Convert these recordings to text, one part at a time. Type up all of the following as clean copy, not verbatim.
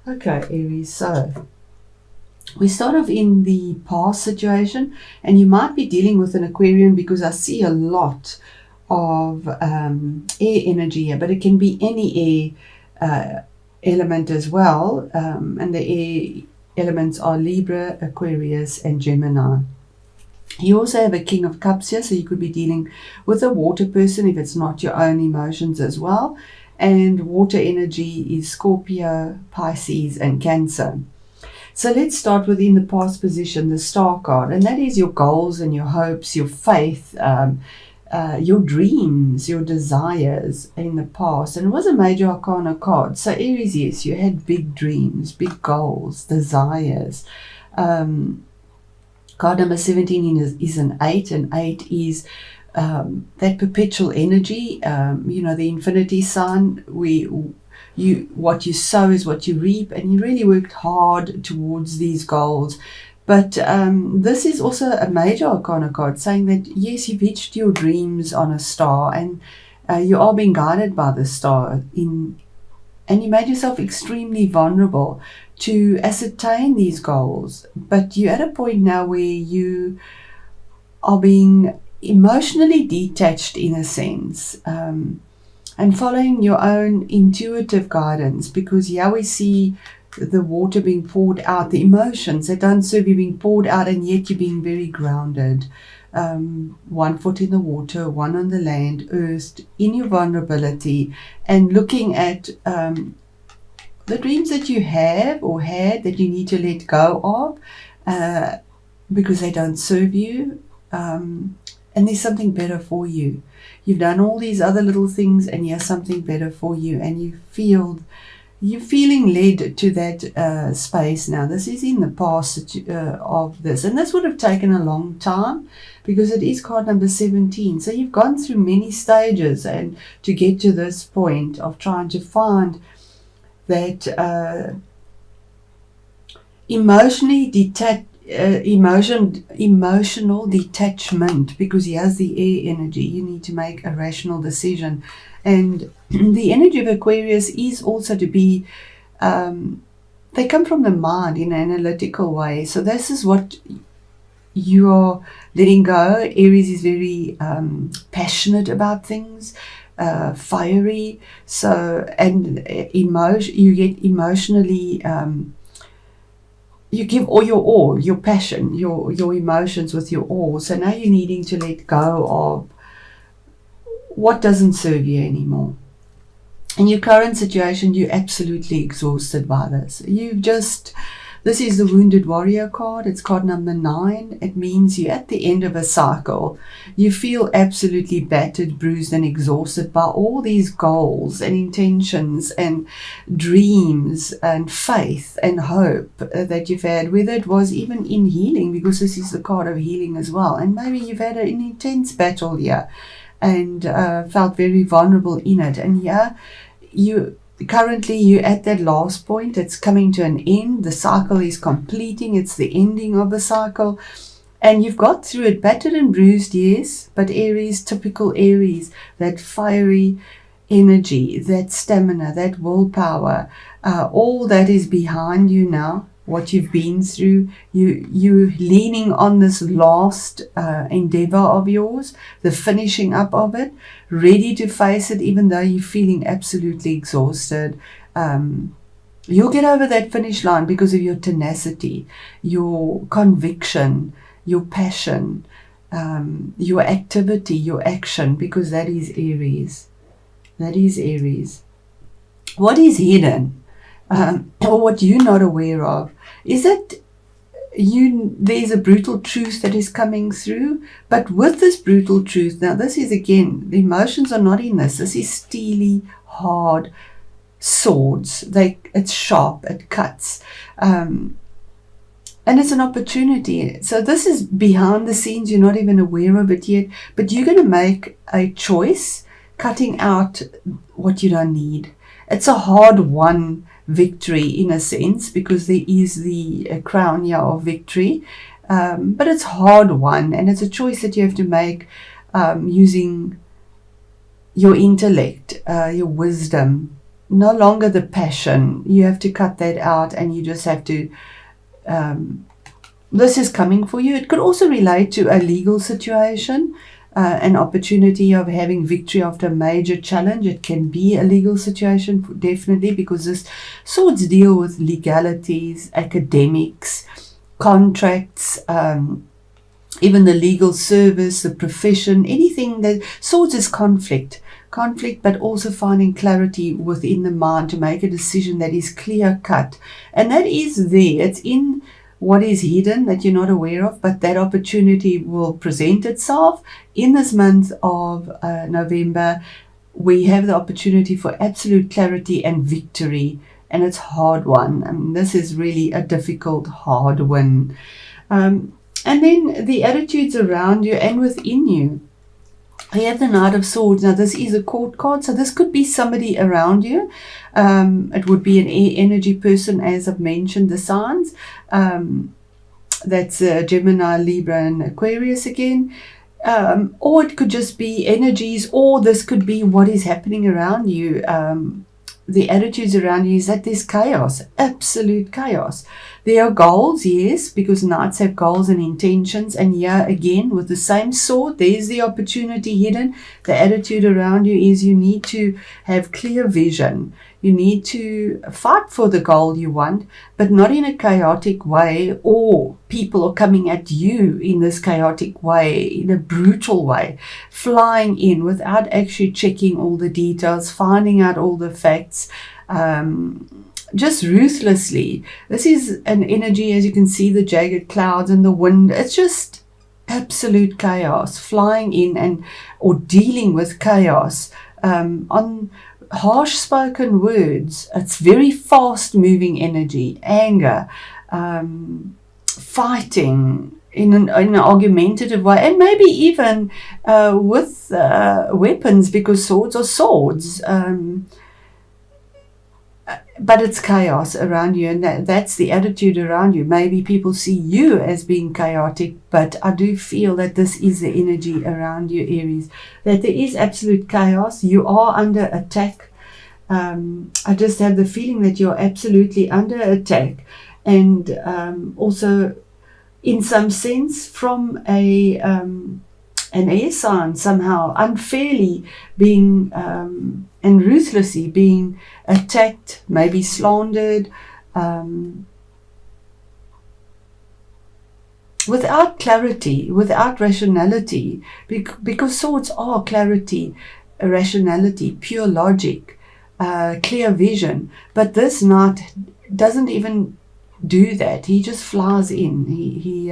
Okay, Aries, so we start off in the past situation, and you might be dealing with an Aquarian because I see a lot of air energy here, but it can be any air element as well. And the air elements are Libra, Aquarius, and Gemini. You also have a King of Cups here, so you could be dealing with a water person if it's not your own emotions as well. And water energy is Scorpio, Pisces, and Cancer. So let's start within the past position, the Star card, and that is your goals and your hopes, your faith, your dreams, your desires in the past. And it was a major arcana card. So Aries, yes, you had big dreams, big goals, desires. Card number 17 is an 8, and 8 is that perpetual energy, the infinity sign. What you sow is what you reap, and you really worked hard towards these goals. But this is also a major arcana card saying that yes, you've reached your dreams on a star, and you are being guided by the star and you made yourself extremely vulnerable to ascertain these goals. But you're at a point now where you are being emotionally detached in a sense, and following your own intuitive guidance, because here we see the water being poured out, the emotions that don't serve you being poured out, and yet you're being very grounded. One foot in the water, one on the land, earth, in your vulnerability, and looking at the dreams that you have or had that you need to let go of because they don't serve you, and there's something better for you. You've done all these other little things, and here's something better for you, and you're feeling led to that space now. This is in the past of this, and this would have taken a long time because it is card number 17. So you've gone through many stages and to get to this point of trying to find that emotional detachment, because he has the air energy. You need to make a rational decision, and the energy of Aquarius is also to be they come from the mind in an analytical way. So this is what you are letting go. Aries is very passionate about things, fiery. So, and you get emotionally. You give all your passion, your emotions with your all. So now you're needing to let go of what doesn't serve you anymore. In your current situation, you're absolutely exhausted by this. This is the Wounded Warrior card. It's card number 9. It means you're at the end of a cycle. You feel absolutely battered, bruised, and exhausted by all these goals and intentions and dreams and faith and hope that you've had, whether it was even in healing, because this is the card of healing as well. And maybe you've had an intense battle here and felt very vulnerable in it. And here currently you're at that last point. It's coming to an end. The cycle is completing. It's the ending of a cycle. And you've got through it, battered and bruised, yes, but Aries, typical Aries, that fiery energy, that stamina, that willpower, all that is behind you now. What you've been through, you're leaning on this last endeavor of yours, the finishing up of it, ready to face it, even though you're feeling absolutely exhausted. You'll get over that finish line because of your tenacity, your conviction, your passion, your activity, your action, because that is Aries. That is Aries. What is hidden? Or what you're not aware of is that there's a brutal truth that is coming through, but with this brutal truth, now this is again, the emotions are not in this. This is steely, hard swords. It's sharp, it cuts, and it's an opportunity. So this is behind the scenes. You're not even aware of it yet, but you're going to make a choice, cutting out what you don't need. It's a hard-won victory in a sense, because there is the crown here of victory, but it's hard-won, and it's a choice that you have to make using your intellect, your wisdom, no longer the passion. You have to cut that out, and you just have to, this is coming for you. It could also relate to a legal situation, an opportunity of having victory after a major challenge. It can be a legal situation, definitely, because this swords deal with legalities, academics, contracts, even the legal service, the profession, anything that swords is conflict, but also finding clarity within the mind to make a decision that is clear cut. And that is there. It's in what is hidden that you're not aware of, but that opportunity will present itself in this month of November. We have the opportunity for absolute clarity and victory, and it's hard one. I mean, this is really a difficult, hard one. And then the attitudes around you and within you. You have the Knight of Swords. Now, this is a court card, so this could be somebody around you. It would be an air energy person, as I've mentioned, the signs. That's Gemini, Libra, and Aquarius again. Or it could just be energies, or this could be what is happening around you. The attitudes around you is that there's chaos, absolute chaos. There are goals, yes, because knights have goals and intentions. And yeah, again, with the same sword, there's the opportunity hidden. The attitude around you is you need to have clear vision. You need to fight for the goal you want, but not in a chaotic way, or people are coming at you in this chaotic way, in a brutal way, flying in without actually checking all the details, finding out all the facts, just ruthlessly. This is an energy, as you can see, the jagged clouds and the wind. It's just absolute chaos, flying in and or dealing with chaos on harsh spoken words. It's very fast moving energy, anger, fighting in an argumentative way, and maybe even with weapons, because swords are swords. But it's chaos around you, and that's the attitude around you. Maybe people see you as being chaotic, but I do feel that this is the energy around you, Aries, that there is absolute chaos. You are under attack. I just have the feeling that you're absolutely under attack, and also in some sense from an air sign, somehow unfairly being and ruthlessly being attacked, maybe slandered, without clarity, without rationality, because swords are clarity, rationality, pure logic, clear vision. But this knight doesn't even do that. He just flies in. He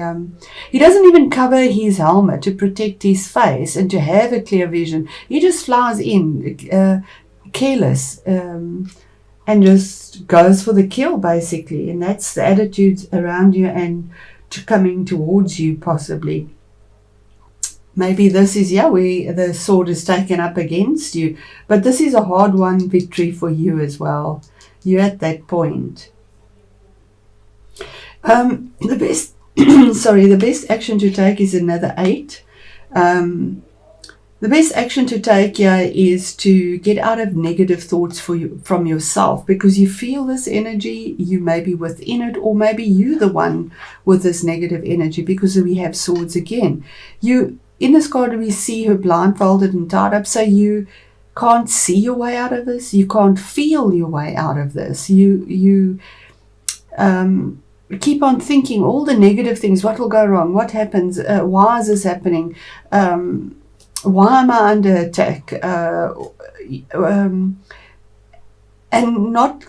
doesn't even cover his helmet to protect his face and to have a clear vision. He just flies in, careless, and just goes for the kill, basically. And that's the attitudes around you and coming towards you, possibly. Maybe this is, where the sword is taken up against you. But this is a hard-won victory for you as well. You're at that point. The best the best action to take is another 8. The best action to take here is to get out of negative thoughts from yourself, because you feel this energy, you may be within it, or maybe you the one with this negative energy, because we have swords again. In this card we see her blindfolded and tied up, so you can't see your way out of this, you can't feel your way out of this. You keep on thinking all the negative things. What will go wrong? What happens? Why is this happening? Why am I under attack? And not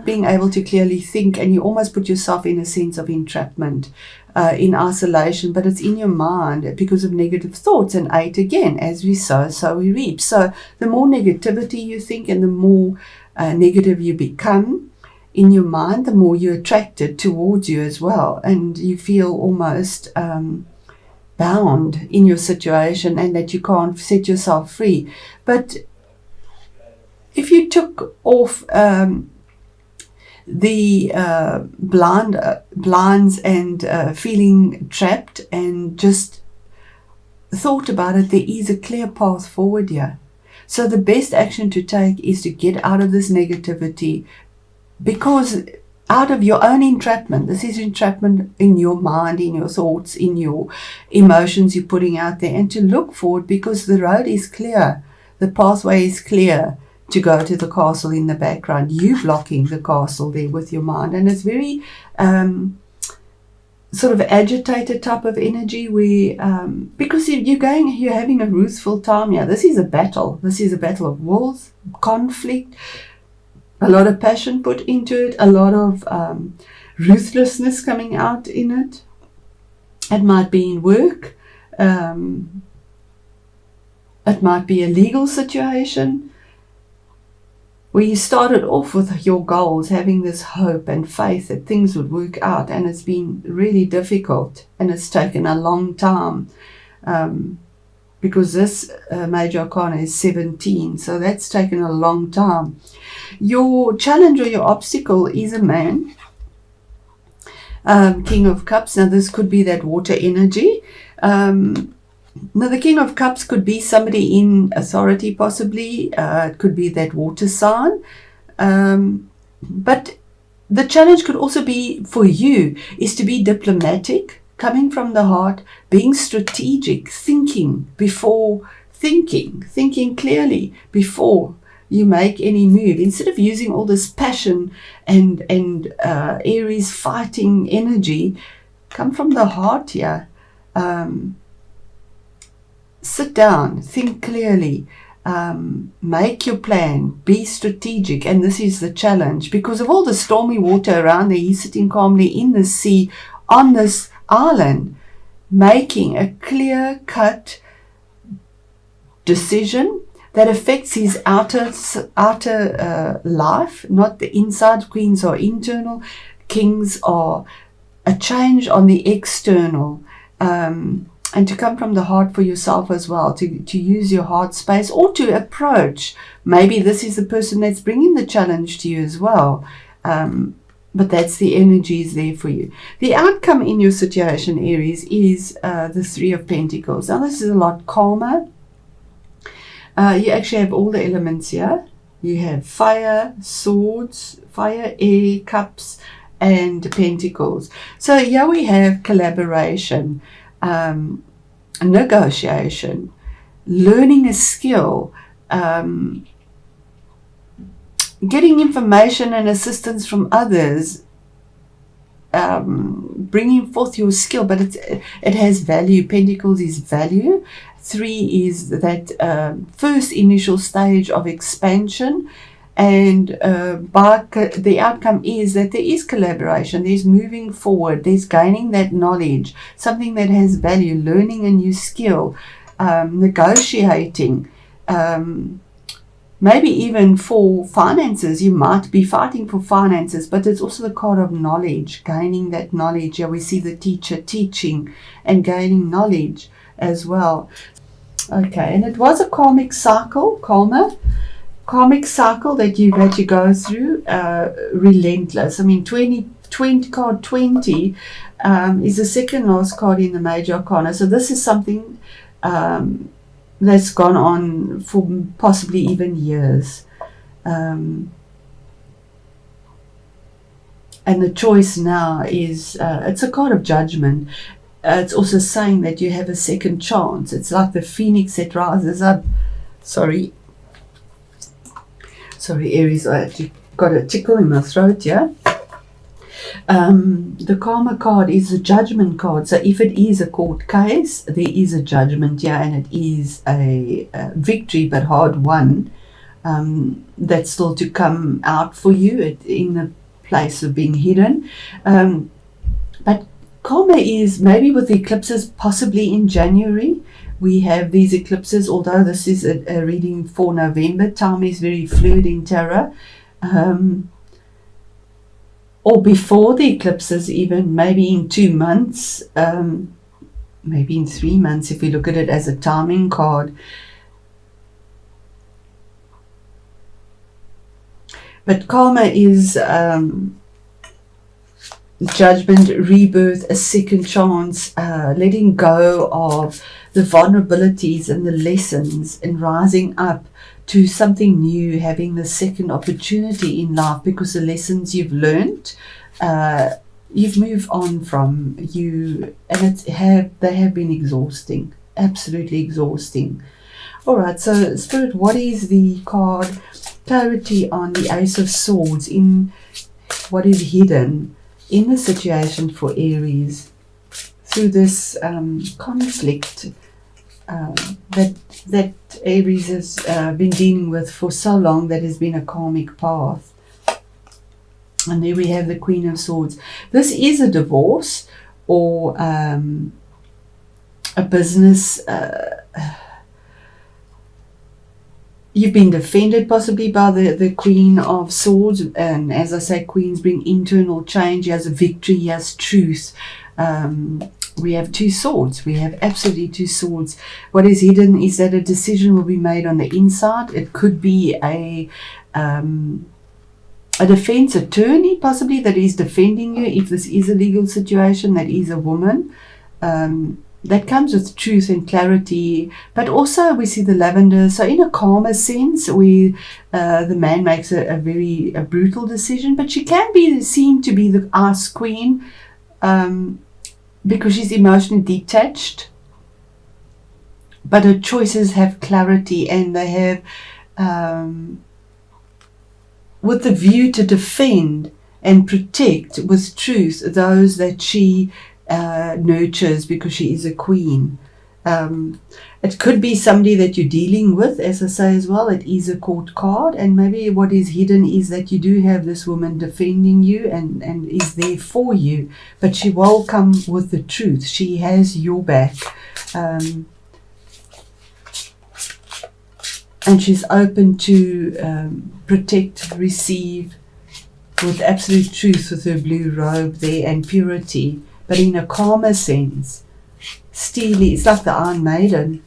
being able to clearly think, and you almost put yourself in a sense of entrapment, in isolation, but it's in your mind because of negative thoughts. And 8 again, as we sow, so we reap. So the more negativity you think and the more negative you become in your mind, the more you're attracted towards you as well, and you feel almost bound in your situation and that you can't set yourself free. But if you took off the blinds and feeling trapped and just thought about it, there is a clear path forward here. So the best action to take is to get out of this negativity, because out of your own entrapment, this is entrapment in your mind, in your thoughts, in your emotions you're putting out there, and to look forward, because the road is clear, the pathway is clear to go to the castle in the background. You blocking the castle there with your mind, and it's very sort of agitated type of energy where because you're having a ruthful time here. This is a battle. This is a battle of wills, conflict, a lot of passion put into it, a lot of ruthlessness coming out in it. It might be in work. It might be a legal situation where you started off with your goals, having this hope and faith that things would work out, and it's been really difficult, and it's taken a long time, because this major arcana is 17, so that's taken a long time. Your challenge or your obstacle is a man, King of Cups. Now this could be that water energy. Now, the King of Cups could be somebody in authority, possibly. It could be that water sign. But the challenge could also be for you is to be diplomatic, coming from the heart, being strategic, thinking clearly before you make any move. Instead of using all this passion and Aries fighting energy, come from the heart here. Sit down, think clearly, make your plan, be strategic. And this is the challenge, because of all the stormy water around there. He's sitting calmly in the sea on this island, making a clear-cut decision that affects his outer life, not the inside. Queens are internal, kings are a change on the external. And to come from the heart for yourself as well, to use your heart space, or to approach. Maybe this is the person that's bringing the challenge to you as well. But that's the energies there for you. The outcome in your situation, Aries, is the Three of Pentacles. Now this is a lot calmer. You actually have all the elements here. You have fire, swords, fire, air, cups, and pentacles. So here we have collaboration, negotiation, learning a skill, getting information and assistance from others, bringing forth your skill, but it has value. Pentacles is value. 3 is that first initial stage of expansion, and the outcome is that there is collaboration, there's moving forward, there's gaining that knowledge, something that has value, learning a new skill, negotiating, maybe even for finances. You might be fighting for finances, but it's also the card of knowledge, gaining that knowledge. Here we see the teacher teaching and gaining knowledge as well. Okay, and it was a karmic cycle, karmic cycle that you've had to go through, relentless. I mean, 20 card 20 is the second last card in the major arcana. So this is something that's gone on for possibly even years. And the choice now is, it's a card of judgment. It's also saying that you have a second chance. It's like the phoenix that rises up. Sorry, Aries, I actually got a tickle in my throat, yeah? The karma card is a judgment card. So if it is a court case, there is a judgment, yeah, and it is a victory, but hard won. That's still to come out for you in the place of being hidden. But karma is maybe with the eclipses, possibly in January. We have these eclipses, although this is a reading for November. Time is very fluid in tarot. Or before the eclipses even, maybe in 2 months, maybe in 3 months if we look at it as a timing card. But karma is judgment, rebirth, a second chance, letting go of the vulnerabilities and the lessons, and rising up to something new, having the second opportunity in life, because the lessons you've learned, you've moved on from you, and they have been exhausting, absolutely exhausting. All right, so Spirit, what is the card clarity on the Ace of Swords, in what is hidden in the situation for Aries through this conflict that Aries has been dealing with for so long, that has been a karmic path. And there we have the Queen of Swords. This is a divorce, or a business. You've been defended possibly by the Queen of Swords. And as I say, queens bring internal change. He has a victory, he has truth. We have two swords. We have absolutely two swords. What is hidden is that a decision will be made on the inside. It could be a defense attorney possibly that is defending you, if this is a legal situation, that is a woman. That comes with truth and clarity. But also we see the lavender. So in a calmer sense, the man makes a very brutal decision, but she can be seen to be the Ice Queen, because she's emotionally detached, but her choices have clarity, and they have with the view to defend and protect with truth those that she nurtures, because she is a queen. It could be somebody that you're dealing with, as I say as well. It is a court card, and maybe what is hidden is that you do have this woman defending you and is there for you, but she will come with the truth. She has your back, and she's open to protect, receive with absolute truth, with her blue robe there and purity, but in a calmer sense. Steely, it's like the Iron Maiden.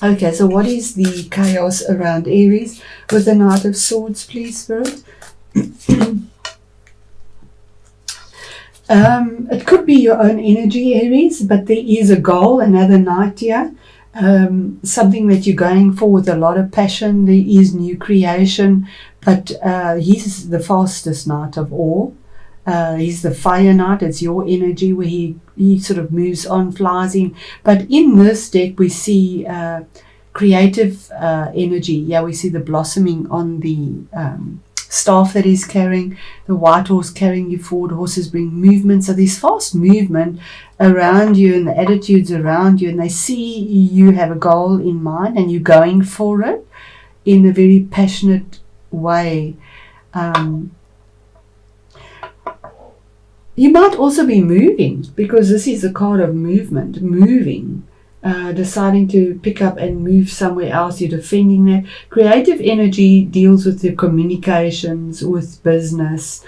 Okay, so what is the chaos around Aries with the Knight of Swords, please, Spirit? It could be your own energy, Aries, but there is a goal, another knight here. Something that you're going for with a lot of passion. There is new creation, but he's the fastest knight of all. He's the fire knight. It's your energy where he sort of moves on, flies in. But in this deck we see creative energy. Yeah, we see the blossoming on the staff that he's carrying, the white horse carrying you forward. Horses bring movement. So there's fast movement around you and the attitudes around you, and they see you have a goal in mind and you're going for it in a very passionate way. You might also be moving, because this is a card of movement, moving, deciding to pick up and move somewhere else. You're defending that. Creative energy deals with your communications, with business,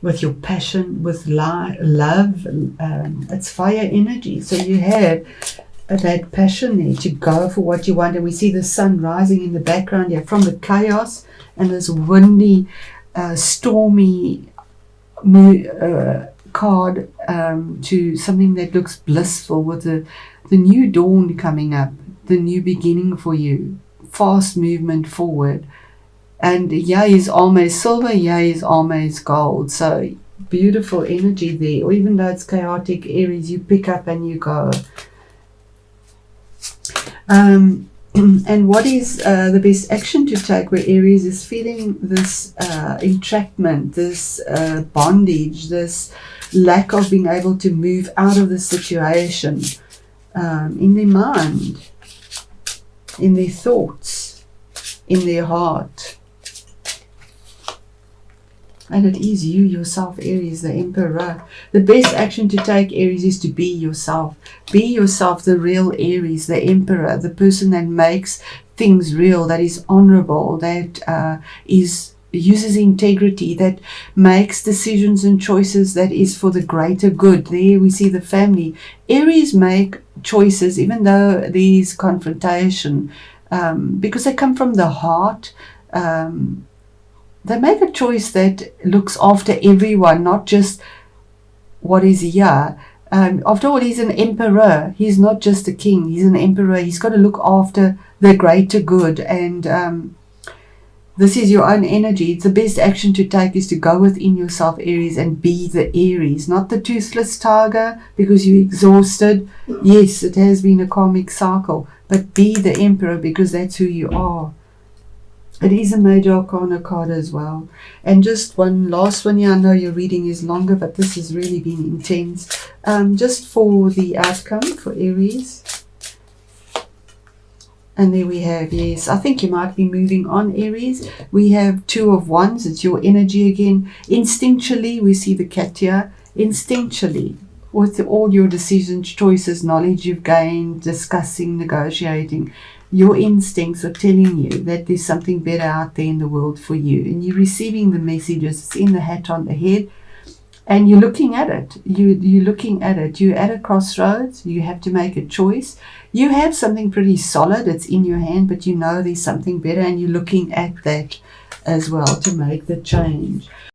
with your passion, with love. It's fire energy. So you have that passion there to go for what you want. And we see the sun rising in the background here from the chaos and this windy, stormy card to something that looks blissful, with the new dawn coming up, the new beginning for you, fast movement forward. And yeah, is almost silver, yeah, is almost gold. So beautiful energy there. Or even though it's chaotic, Aries, you pick up and you go. And what is the best action to take where Aries is feeling this entrapment, this bondage, this lack of being able to move out of the situation, in their mind, in their thoughts, in their heart. And it is you yourself, Aries, the Emperor. The best action to take, Aries, is to be yourself. Be yourself, the real Aries, the Emperor, the person that makes things real, that is honorable, that uses integrity, that makes decisions and choices that is for the greater good. There we see the family. Aries make choices even though there is confrontation, because they come from the heart. They make a choice that looks after everyone, not just what is here. After all, he's an emperor. He's not just a king. He's an emperor. He's got to look after the greater good. And this is your own energy. The best action to take is to go within yourself, Aries, and be the Aries, not the toothless tiger because you're exhausted. Yes, it has been a karmic cycle, but be the emperor because that's who you are. It is a major arcana card as well. And just one last one here. I know your reading is longer, but this has really been intense. Just for the outcome for Aries. And there we have, yes, I think you might be moving on, Aries. We have Two of Wands. It's your energy again. Instinctually, we see the cat here. Instinctually, with all your decisions, choices, knowledge you've gained, discussing, negotiating, your instincts are telling you that there's something better out there in the world for you. And you're receiving the messages. It's in the hat on the head. And you're looking at it. You're looking at it. You're at a crossroads. You have to make a choice. You have something pretty solid. It's in your hand, but you know there's something better, and you're looking at that as well to make the change.